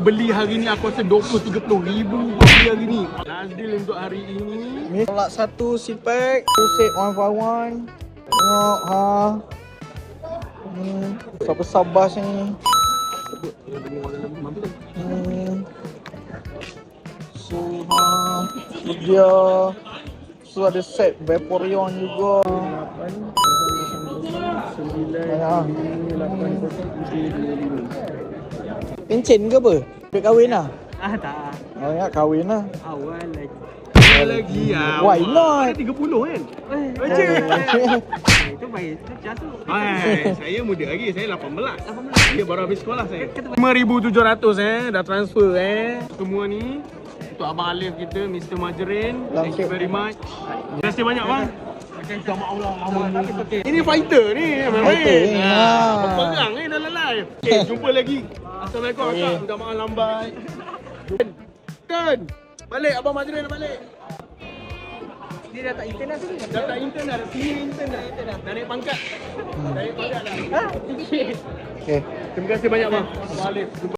beli hari ni aku rasa 20-30 ribu beli hari ni. Last deal untuk hari ini. Ni tolak satu seat pack, 2 set 1 for 1. Tengok ha. Besar-besar bas ni. So dia. So ada set Vaporeon juga. 9 pencen ke apa? Duit kahwin lah? Tak. Oh ya, kahwin lah. Awal lagi. Why not? Ada 30 kan? Itu baik. Saya muda lagi. Saya 18. Dia baru habis sekolah saya. 5,700 dah transfer semua ni untuk Abang Alif kita, Mr. Majerin. Thank you very much. Terima kasih banyak bang. Minta maaf lah lama ni. Ini fighter ni. Fighter ni. Perang ni dalam live. Okay, jumpa lagi. Assalamualaikum akak. Minta maaf lambat. Turn. Balik Abang Majerin dah balik. Dia dah tak intern dah sini. Dah tak intern dah. Sini intern dah. Dah naik pangkat. Dah naik pangkat dah. Okay. Okay. Terima kasih banyak bang. Abang Alif.